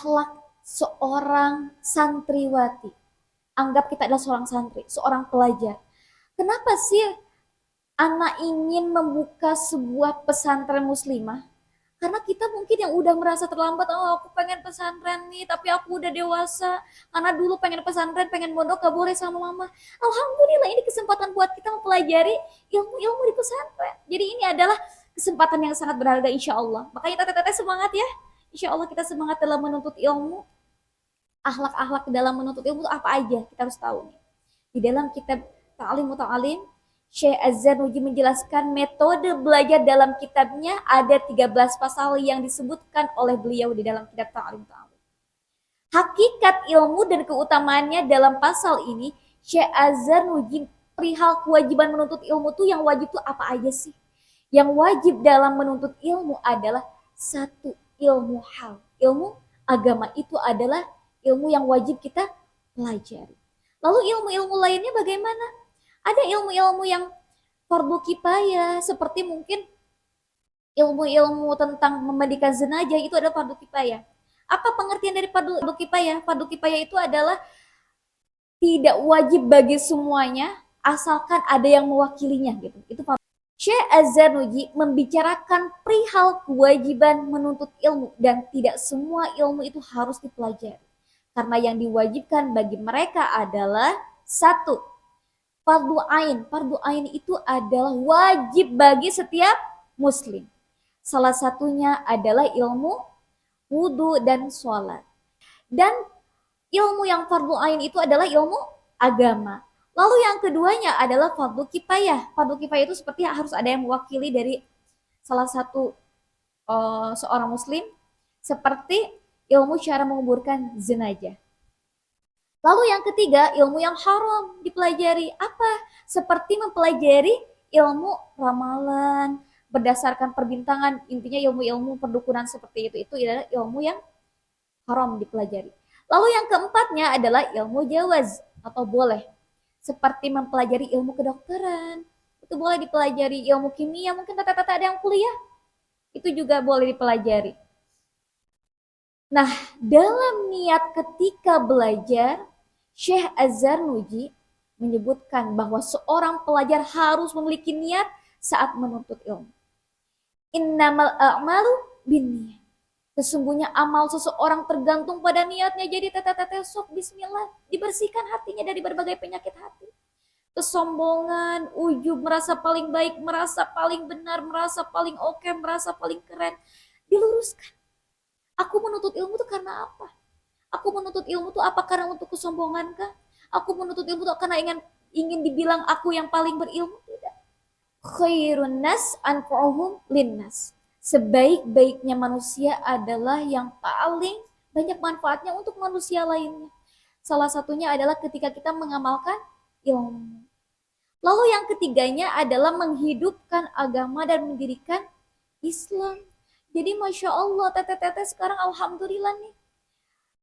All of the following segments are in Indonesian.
akhlak seorang santriwati. Anggap kita adalah seorang santri, seorang pelajar. Kenapa sih anak ingin membuka sebuah pesantren muslimah? Karena kita mungkin yang udah merasa terlambat, oh aku pengen pesantren nih, tapi aku udah dewasa. Karena dulu pengen pesantren, pengen mondok, gak boleh sama mama. Alhamdulillah ini kesempatan buat kita mempelajari ilmu-ilmu di pesantren. Jadi ini adalah kesempatan yang sangat berharga insya Allah. Makanya teteh-teteh semangat ya. Insya Allah kita semangat dalam menuntut ilmu. Akhlak-akhlak dalam menuntut ilmu itu apa aja, kita harus tahu nih. Di dalam kitab Ta'lim Muta'alim, Syekh Az-Zarnuji menjelaskan metode belajar dalam kitabnya ada 13 pasal yang disebutkan oleh beliau di dalam kitab Ta'lim Muta'alim. Hakikat ilmu dan keutamaannya dalam pasal ini, Syekh Az-Zarnuji perihal kewajiban menuntut ilmu tuh yang wajib tuh apa aja sih? Yang wajib dalam menuntut ilmu adalah satu ilmu hal. Ilmu agama itu adalah ilmu yang wajib kita pelajari. Lalu ilmu-ilmu lainnya bagaimana? Ada ilmu-ilmu yang fardu kifayah, seperti mungkin ilmu-ilmu tentang memandikan jenazah itu adalah fardu kifayah. Apa pengertian dari fardu kifayah? Fardu kifayah itu adalah tidak wajib bagi semuanya, asalkan ada yang mewakilinya gitu. Itu fardu. Syekh Az-Zarnuji membicarakan perihal kewajiban menuntut ilmu dan tidak semua ilmu itu harus dipelajari. Karena yang diwajibkan bagi mereka adalah satu, fardu ain. Fardu ain itu adalah wajib bagi setiap muslim. Salah satunya adalah ilmu wudhu dan sholat. Dan ilmu yang fardu ain itu adalah ilmu agama. Lalu yang keduanya adalah fardu kifayah. Fardu kifayah itu seperti harus ada yang mewakili dari salah satu seorang muslim, seperti ilmu cara menguburkan jenazah. Lalu yang ketiga, ilmu yang haram dipelajari. Apa? Seperti mempelajari ilmu ramalan, berdasarkan perbintangan, intinya ilmu-ilmu perdukunan seperti itu adalah ilmu yang haram dipelajari. Lalu yang keempatnya adalah ilmu jawaz atau boleh. Seperti mempelajari ilmu kedokteran, itu boleh dipelajari. Ilmu kimia, mungkin tata-tata ada yang kuliah, itu juga boleh dipelajari. Nah, dalam niat ketika belajar, Syekh Az-Zarnuji menyebutkan bahwa seorang pelajar harus memiliki niat saat menuntut ilmu. Innamal a'malu binniyat. Sesungguhnya amal seseorang tergantung pada niatnya. Jadi teteh-teteh sok bismillah, dibersihkan hatinya dari berbagai penyakit hati. Kesombongan, ujub, merasa paling baik, merasa paling benar, merasa paling oke, merasa paling keren, diluruskan. Aku menuntut ilmu itu karena apa? Aku menuntut ilmu itu apa karena untuk kesombongan kah? Aku menuntut ilmu itu karena ingin dibilang aku yang paling berilmu? Tidak. Khairun nas anfa'uhum linnas. Sebaik-baiknya manusia adalah yang paling banyak manfaatnya untuk manusia lainnya. Salah satunya adalah ketika kita mengamalkan ilmu. Lalu yang ketiganya adalah menghidupkan agama dan mendirikan Islam. Jadi Masya Allah, teteh-teteh sekarang Alhamdulillah nih.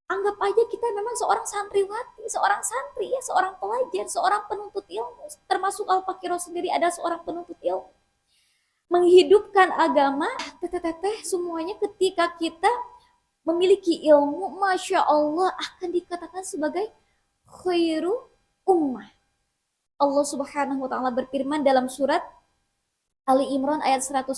Anggap aja kita memang seorang santriwati, seorang santri ya, seorang pelajar, seorang penuntut ilmu. Termasuk Al-Fakiro sendiri ada seorang penuntut ilmu. Menghidupkan agama, teteh-teteh semuanya ketika kita memiliki ilmu, Masya Allah akan dikatakan sebagai khairu ummah. Allah Subhanahu wa taala berfirman dalam surat Ali Imran ayat 110.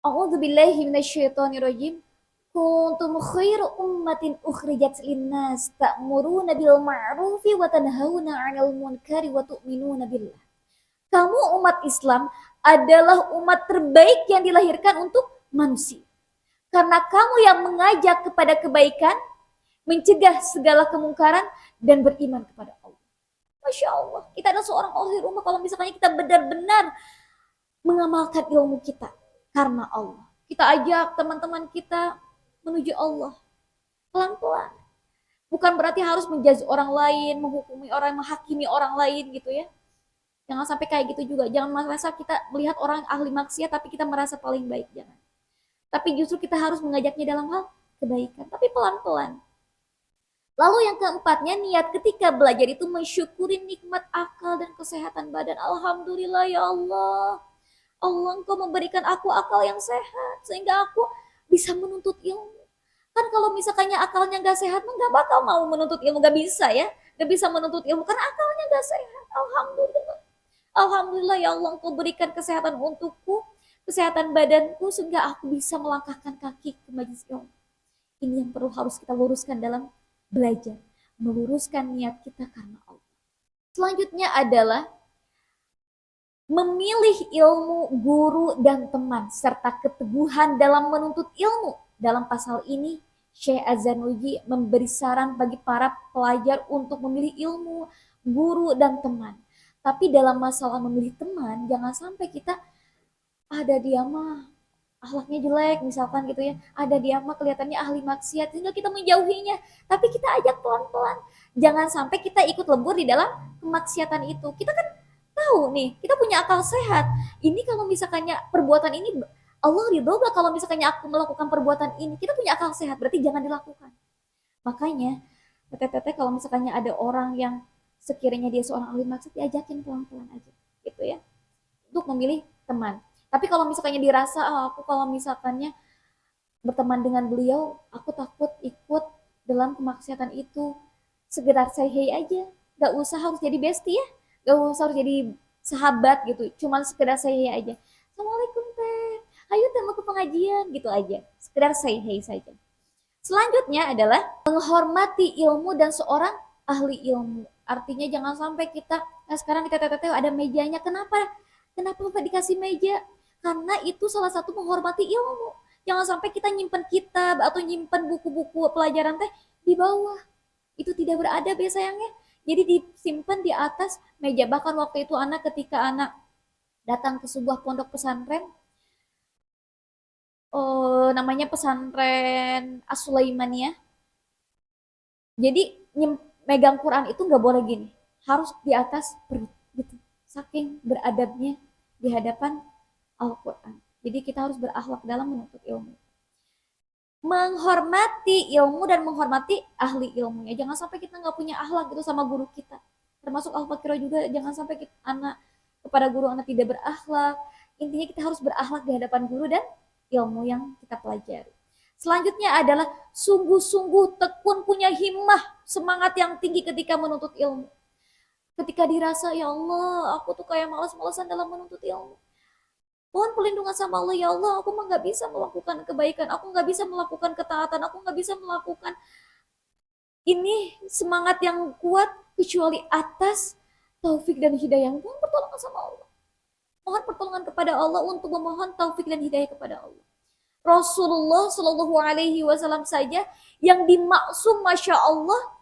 A'udzubillahi minasyaitonirrajim. Kuntum khairu ummatin ukhrijat linnas ta'muruna bil ma'rufi wa tanhauna 'anil munkari wa tu'minuna billah. Kamu umat Islam adalah umat terbaik yang dilahirkan untuk manusia. Karena kamu yang mengajak kepada kebaikan, mencegah segala kemungkaran dan beriman kepada Allah. Masya Allah, kita adalah seorang ahli rumah kalau misalnya kita benar-benar mengamalkan ilmu kita karena Allah. Kita ajak teman-teman kita menuju Allah pelan-pelan. Bukan berarti harus menjudge orang lain, menghukumi orang, menghakimi orang lain gitu ya. Jangan sampai kayak gitu juga. Jangan merasa kita melihat orang ahli maksiat tapi kita merasa paling baik, jangan. Tapi justru kita harus mengajaknya dalam hal kebaikan, tapi pelan-pelan. Lalu yang keempatnya, niat ketika belajar itu mensyukuri nikmat akal dan kesehatan badan. Alhamdulillah ya Allah. Allah Engkau memberikan aku akal yang sehat sehingga aku bisa menuntut ilmu. Kan kalau misalkannya akalnya nggak sehat, nggak bakal mau menuntut ilmu, nggak bisa ya, nggak bisa menuntut ilmu karena akalnya nggak sehat. Alhamdulillah, alhamdulillah ya Allah, Engkau berikan kesehatan untukku, kesehatan badanku sehingga aku bisa melangkahkan kaki ke majelis ilmu. Ini yang perlu harus kita luruskan dalam belajar, meluruskan niat kita karena Allah. Selanjutnya adalah memilih ilmu, guru, dan teman, serta keteguhan dalam menuntut ilmu. Dalam pasal ini, Syekh Azanuji memberi saran bagi para pelajar untuk memilih ilmu, guru, dan teman. Tapi dalam masalah memilih teman, jangan sampai kita ada dia mah akhlaknya jelek misalkan gitu ya, ada dia mah kelihatannya ahli maksiat sehingga kita menjauhinya, tapi kita ajak pelan-pelan, jangan sampai kita ikut lebur di dalam kemaksiatan itu. Kita kan tahu nih, kita punya akal sehat, ini kalau misalkannya perbuatan ini Allah ridho gak kalau misalkannya aku melakukan perbuatan ini, kita punya akal sehat berarti jangan dilakukan. Makanya teteh-teteh kalau misalkannya ada orang yang sekiranya dia seorang ahli maksiat, diajakin pelan-pelan aja gitu ya, untuk memilih teman. Tapi kalau misalkannya dirasa aku kalau misalkannya berteman dengan beliau, aku takut ikut dalam kemaksiatan itu, sekedar say hey aja, gak usah harus jadi bestie ya, gak usah harus jadi sahabat gitu, cuman sekedar say hey aja. Assalamualaikum teh, ayo teh mau ke pengajian gitu aja, sekedar say hey saja. Selanjutnya adalah menghormati ilmu dan seorang ahli ilmu. Artinya jangan sampai kita, nah sekarang kita teteh ada mejanya, kenapa? Kenapa Bapak dikasih meja? Karena itu salah satu menghormati ilmu. Jangan sampai kita nyimpen kitab atau nyimpen buku-buku pelajaran teh di bawah. Itu tidak beradab ya sayangnya. Jadi disimpan di atas meja. Bahkan waktu itu ketika anak datang ke sebuah pondok pesantren, namanya pesantren As-Sulaimaniyah. Jadi megang Quran itu nggak boleh gini, harus di atas perut gitu. Saking beradabnya di hadapan Al-Quran. Jadi kita harus berakhlak dalam menuntut ilmu. Menghormati ilmu dan menghormati ahli ilmunya. Jangan sampai kita nggak punya akhlak gitu sama guru kita. Termasuk Al-Baqarah juga, jangan sampai kita, anak kepada guru anak tidak berakhlak. Intinya kita harus berakhlak di hadapan guru dan ilmu yang kita pelajari. Selanjutnya adalah sungguh-sungguh tekun, punya himmah, semangat yang tinggi ketika menuntut ilmu. Ketika dirasa, ya Allah, aku tuh kayak malas-malasan dalam menuntut ilmu. Mohon perlindungan sama Allah, ya Allah, aku mah gak bisa melakukan kebaikan, aku gak bisa melakukan ketaatan, aku gak bisa melakukan ini semangat yang kuat kecuali atas taufik dan hidayah. Mohon pertolongan sama Allah. Mohon pertolongan kepada Allah untuk memohon taufik dan hidayah kepada Allah. Rasulullah Shallallahu Alaihi Wasallam saja yang dimaksum, masya Allah,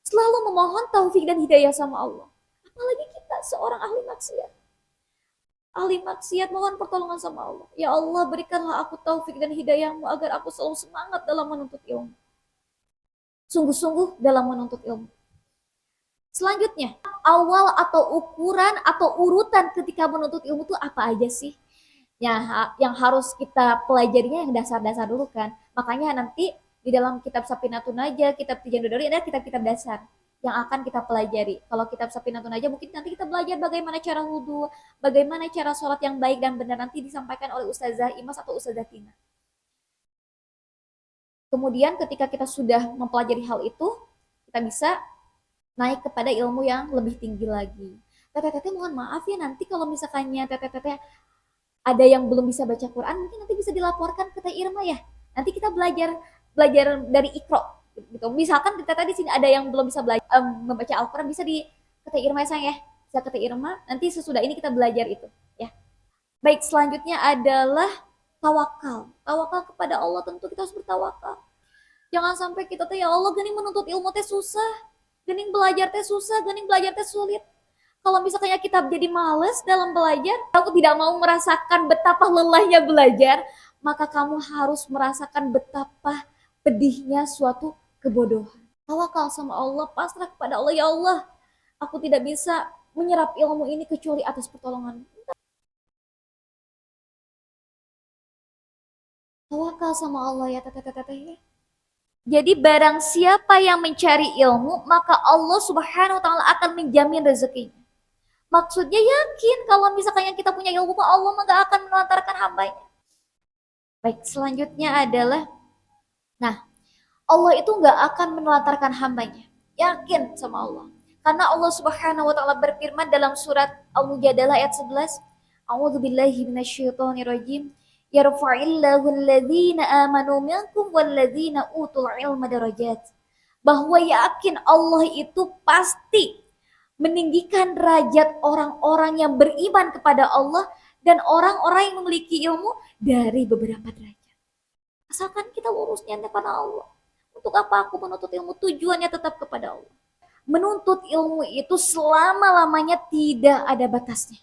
selalu memohon taufik dan hidayah sama Allah. Apalagi kita seorang ahli maksiat. Ahli maksiat mohon pertolongan sama Allah. Ya Allah, berikanlah aku taufik dan hidayahmu agar aku selalu semangat dalam menuntut ilmu. Sungguh-sungguh dalam menuntut ilmu. Selanjutnya, awal atau ukuran atau urutan ketika menuntut ilmu itu apa aja sih? Ya, yang harus kita pelajarinya yang dasar-dasar dulu kan. Makanya nanti di dalam kitab Safinatun Najah, kitab Tijan Dodori ada kitab-kitab dasar yang akan kita pelajari. Kalau kitab Safinatun Najah mungkin nanti kita belajar bagaimana cara wudhu, bagaimana cara sholat yang baik dan benar, nanti disampaikan oleh Ustazah Imas atau Ustazah Tina. Kemudian ketika kita sudah mempelajari hal itu, kita bisa naik kepada ilmu yang lebih tinggi lagi. Teteh-teteh mohon maaf ya, nanti kalau misalkannya teteh-teteh ada yang belum bisa baca Quran, mungkin nanti bisa dilaporkan ke Teh Irma ya. Nanti kita belajar dari Iqra gitu. Misalkan kita di sini ada yang belum bisa belajar membaca Al-Quran, bisa di ke Teh Irma ya sayang ya. Bisa ke Teh Irma, nanti sesudah ini kita belajar itu ya. Baik, selanjutnya adalah tawakal. Tawakal kepada Allah, tentu kita harus bertawakal. Jangan sampai kita tuh ya Allah, gening menuntut ilmu teh susah, gening belajar teh susah, gening belajar teh sulit. Kalau misalnya kita jadi males dalam belajar, aku tidak mau merasakan betapa lelahnya belajar, maka kamu harus merasakan betapa pedihnya suatu kebodohan. Tawakal sama Allah, pasrah kepada Allah, ya Allah, aku tidak bisa menyerap ilmu ini kecuali atas pertolongan. Tawakal sama Allah ya teteh-teteh ya. Jadi barang siapa yang mencari ilmu, maka Allah Subhanahu wa taala akan menjamin rezekinya. Maksudnya yakin kalau misalkan yang kita punya ilmu, Allah gak akan menelantarkan hambanya. Baik, selanjutnya adalah, nah, Allah itu nggak akan menelantarkan hambanya. Yakin sama Allah. Karena Allah Subhanahu wa taala berfirman dalam surat Al-Mujadalah ayat 11, A'udzu billahi minasyaitonir rajim. Yarfa'illahu alladhina amanu minkum walladzina utul ilma darajat. Bahwa yakin Allah itu pasti meninggikan derajat orang-orang yang beriman kepada Allah dan orang-orang yang memiliki ilmu dari beberapa derajat. Asalkan kita lurus niatnya pada Allah. Untuk apa aku menuntut ilmu? Tujuannya tetap kepada Allah. Menuntut ilmu itu selama-lamanya tidak ada batasnya.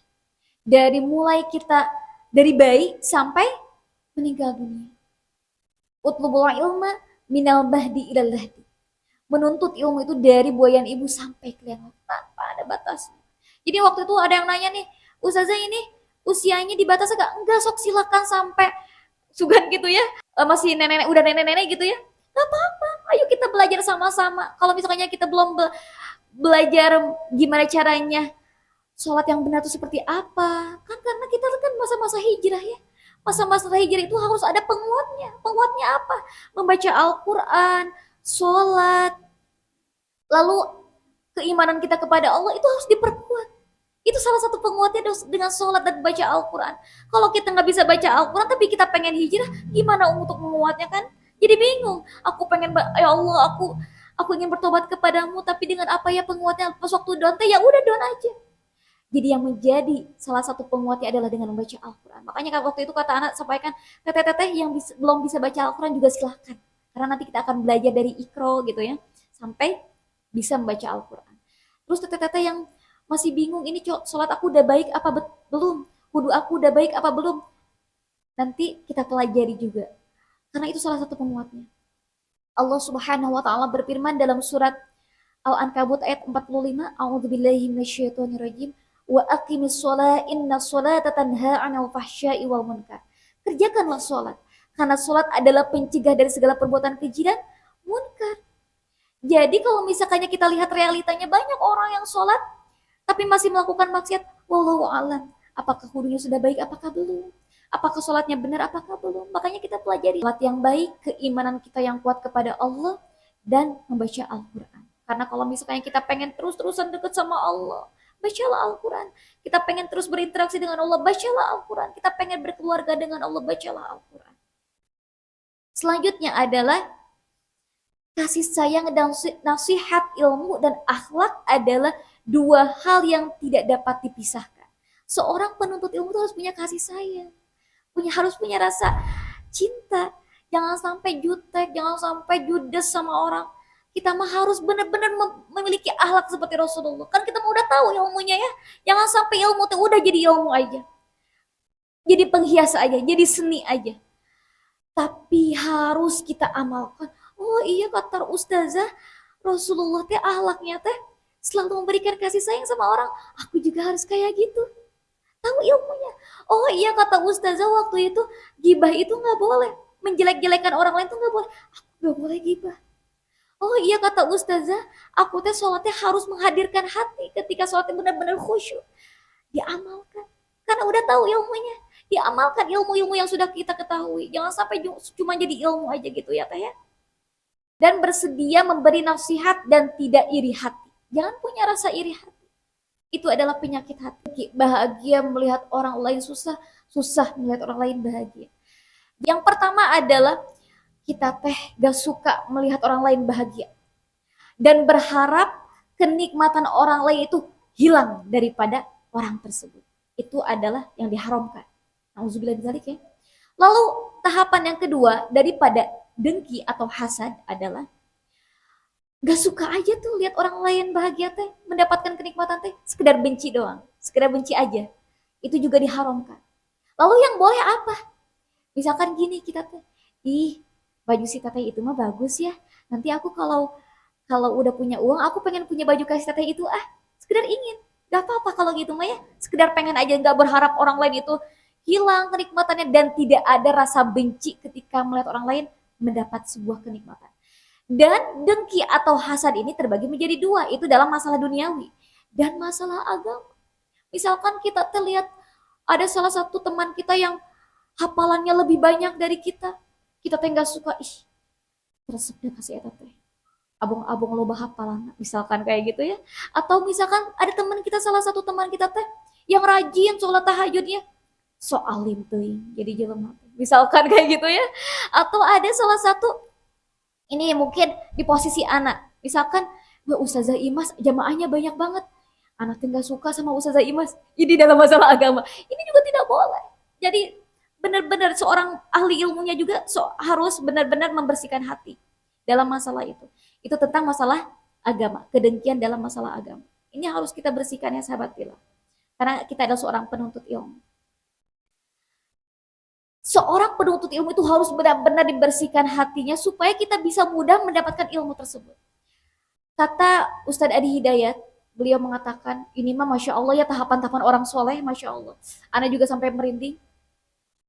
Dari mulai kita dari bayi sampai meninggal dunia. Utlubul ilma minal bahdi ilal lahdi. Menuntut ilmu itu dari buayan ibu sampai kalian tanpa ada batasnya. Jadi waktu itu ada yang nanya nih, Ustazah ini usianya dibatasi gak? Enggak, sok silakan sampai sugan gitu ya. Masih nenek-nenek, udah nenek-nenek gitu ya. Gak apa-apa, ayo kita belajar sama-sama. Kalau misalnya kita belum belajar gimana caranya sholat yang benar itu seperti apa, kan karena kita kan masa-masa hijrah ya. Masa-masa hijrah itu harus ada penguatnya. Penguatnya apa? Membaca Al-Quran, sholat, lalu keimanan kita kepada Allah itu harus diperkuat. Itu salah satu penguatnya dengan sholat dan baca Al-Quran. Kalau kita nggak bisa baca Al-Quran tapi kita pengen hijrah, gimana untuk menguatnya kan? Jadi bingung. Aku pengen, ya Allah, aku ingin bertobat kepadamu, tapi dengan apa ya penguatnya? Pas waktu down, ya udah down aja. Jadi yang menjadi salah satu penguatnya adalah dengan membaca Al-Quran. Makanya kalau waktu itu kata anak sampaikan, teteh-teteh yang belum bisa baca Al-Quran juga silahkan. Karena nanti kita akan belajar dari Iqra gitu ya, sampai bisa membaca Al-Quran. Terus teteh-teteh yang masih bingung, ini sholat aku udah baik apa belum? Wudhu aku udah baik apa belum? Nanti kita pelajari juga. Karena itu salah satu penguatnya. Allah Subhanahu wa taala berfirman dalam surat Al-Ankabut ayat 45, A'udzubillahi minasyaitonirrajim. Wa aqimis sholat inna sholata tanha 'anil fahsya'i wal munkar. Kerjakanlah sholat, karena sholat adalah pencegah dari segala perbuatan keji dan munkar. Jadi kalau misalkannya kita lihat realitanya, banyak orang yang sholat tapi masih melakukan maksiat, wallahu alam. Apakah wudunya sudah baik, apakah belum? Apakah sholatnya benar, apakah belum? Makanya kita pelajari sholat yang baik, keimanan kita yang kuat kepada Allah, dan membaca Al-Quran. Karena kalau misalnya kita pengen terus-terusan dekat sama Allah, bacalah Al-Quran. Kita pengen terus berinteraksi dengan Allah, bacalah Al-Quran. Kita pengen berkeluarga dengan Allah, bacalah Al-Quran. Selanjutnya adalah kasih sayang dan nasihat, ilmu dan akhlak adalah dua hal yang tidak dapat dipisahkan. Seorang penuntut ilmu itu harus punya kasih sayang, harus punya rasa cinta. Jangan sampai jutek, jangan sampai judes sama orang. Kita mah harus benar-benar memiliki akhlak seperti Rasulullah. Kan kita udah tahu ilmunya ya. Jangan sampai ilmu itu udah jadi ilmu aja. Jadi penghias aja, jadi seni aja. Tapi harus kita amalkan. Oh iya, kata Ustazah, Rasulullah teh ahlaknya teh selalu memberikan kasih sayang sama orang. Aku juga harus kayak gitu. Tahu ilmunya. Oh iya, kata Ustazah, waktu itu gibah itu nggak boleh. Menjelek-jelekan orang lain tuh nggak boleh. Aku nggak boleh gibah. Oh iya, kata Ustazah, aku teh sholatnya harus menghadirkan hati ketika sholatnya benar-benar khusyuk. Diamalkan. Karena udah tahu ilmunya. Diamalkan ilmu-ilmu yang sudah kita ketahui. Jangan sampai cuma jadi ilmu aja gitu ya teh ya. Dan bersedia memberi nasihat dan tidak iri hati. Jangan punya rasa iri hati. Itu adalah penyakit hati. Bahagia melihat orang lain susah, susah melihat orang lain bahagia. Yang pertama adalah kita teh gak suka melihat orang lain bahagia. Dan berharap kenikmatan orang lain itu hilang daripada orang tersebut. Itu adalah yang diharamkan. Nauzubillah dzalik ya. Lalu tahapan yang kedua daripada dengki atau hasad adalah gak suka aja tuh lihat orang lain bahagia teh, mendapatkan kenikmatan teh, sekedar benci doang, sekedar benci aja. Itu juga diharamkan. Lalu yang boleh apa? Misalkan gini kita teh, ih baju si teteh itu mah bagus ya. Nanti aku kalau kalau udah punya uang, aku pengen punya baju kayak si teteh itu ah. Sekedar ingin. Gak apa-apa kalau gitu mah ya. Sekedar pengen aja, gak berharap orang lain itu hilang kenikmatannya dan tidak ada rasa benci ketika melihat orang lain mendapat sebuah kenikmatan. Dan dengki atau hasad ini terbagi menjadi dua, itu dalam masalah duniawi dan masalah agama. Misalkan kita terlihat ada salah satu teman kita yang hafalannya lebih banyak dari kita, kita nggak suka, ih Resep dah kasih eta teh. Abong-abong loba hafalan, misalkan kayak gitu ya. Atau misalkan ada teman kita, salah satu teman kita teh yang rajin sholat tahajudnya, so alim teuing jadi jelema. Misalkan kayak gitu ya. Atau ada salah satu ini mungkin di posisi anak. Misalkan, wah Ustazah Imas jamaahnya banyak banget. Anak tinggal suka sama Ustazah Imas. Ini dalam masalah agama. Ini juga tidak boleh. Jadi benar-benar seorang ahli ilmunya juga harus benar-benar membersihkan hati dalam masalah itu. Itu tentang masalah agama, kedengkian dalam masalah agama. Ini harus kita bersihkan ya sahabat bila. Karena kita adalah seorang penuntut ilmu. Seorang penuntut ilmu itu harus benar-benar dibersihkan hatinya supaya kita bisa mudah mendapatkan ilmu tersebut. Kata Ustadz Adi Hidayat, beliau mengatakan, ini mah Masya Allah ya tahapan-tahapan orang soleh, Masya Allah. Ana juga sampai merinding.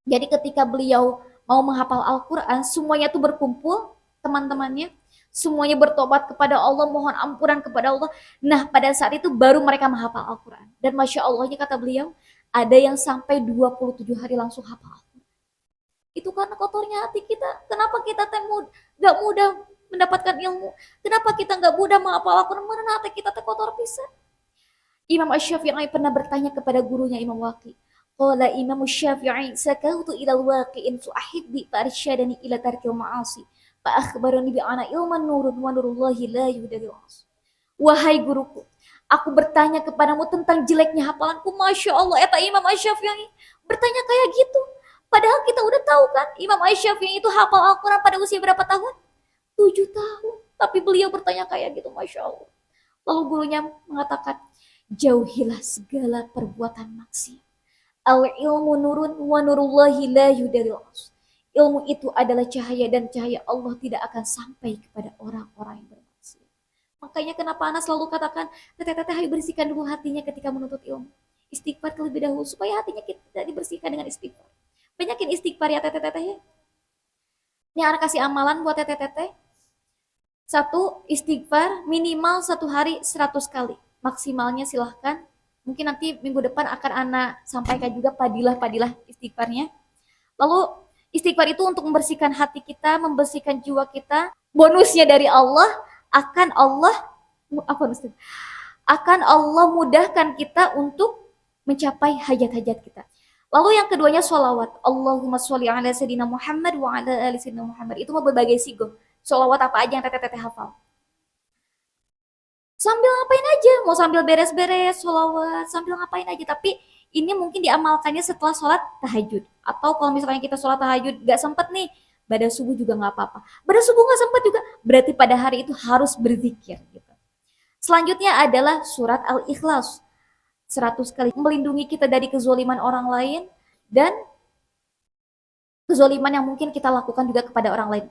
Jadi ketika beliau mau menghafal Al-Quran, semuanya tuh berkumpul, teman-temannya, semuanya bertobat kepada Allah, mohon ampunan kepada Allah. Nah pada saat itu baru mereka menghafal Al-Quran. Dan Masya Allahnya kata beliau, ada yang sampai 27 hari langsung hafal. Itu karena kotornya hati kita. Kenapa kita gak mudah mendapatkan ilmu? Kenapa kita gak mudah menghafal Al-Quran? Karena hati kita kotor pisan. Imam Asy-Syafi'i pernah bertanya kepada gurunya Imam Waqi. Qala Imam Asy-Syafi'i sakautu ila al-waqi'in su'ahibbi farsyadani ila tarkil ma'asi. Fa akhbarani bi ana ilman nurun wa nurullahi la yuhdadil as. Wahai guruku, aku bertanya kepadamu tentang jeleknya hafalanku. Masya Allah, eta Imam Asy-Syafi'i bertanya kayak gitu. Padahal kita udah tahu kan, Imam Asy-Syafi'i itu hafal Al-Quran pada usia berapa tahun? 7 tahun. Tapi beliau bertanya kayak gitu, Masya Allah. Lalu gurunya mengatakan, jauhilah segala perbuatan maksiat. Al-ilmu nurun wa nurullahi la yudaril as. Ilmu itu adalah cahaya dan cahaya Allah tidak akan sampai kepada orang-orang yang bermaksiat. Makanya kenapa Ana selalu katakan, teteh-teteh ayo bersihkan dulu hatinya ketika menuntut ilmu. Istighfar terlebih dahulu supaya hatinya kita dibersihkan dengan istighfar. Banyakin istighfar ya teteh-teteh ya. Ini anak kasih amalan buat teteh-teteh. Satu, istighfar minimal 1 hari 100 kali. Maksimalnya silahkan. Mungkin nanti minggu depan akan anak sampaikan juga padilah-padilah istighfarnya. Lalu istighfar itu untuk membersihkan hati kita, membersihkan jiwa kita. Bonusnya dari Allah, akan Allah mudahkan kita untuk mencapai hajat-hajat kita. Lalu yang keduanya sholawat. Allahumma sholli ala sayyidina Muhammad wa ala ali sayyidina Muhammad. Itu mah berbagai sigo. Sholawat apa aja yang teteh-teteh hafal. Sambil ngapain aja, mau sambil beres-beres, sholawat, sambil ngapain aja. Tapi ini mungkin diamalkannya setelah sholat tahajud. Atau kalau misalnya kita sholat tahajud gak sempet nih, pada subuh juga gak apa-apa. Pada subuh gak sempet juga, berarti pada hari itu harus berzikir. Gitu. Selanjutnya adalah surat Al-Ikhlas. 100 kali melindungi kita dari kezoliman orang lain dan kezoliman yang mungkin kita lakukan juga kepada orang lain.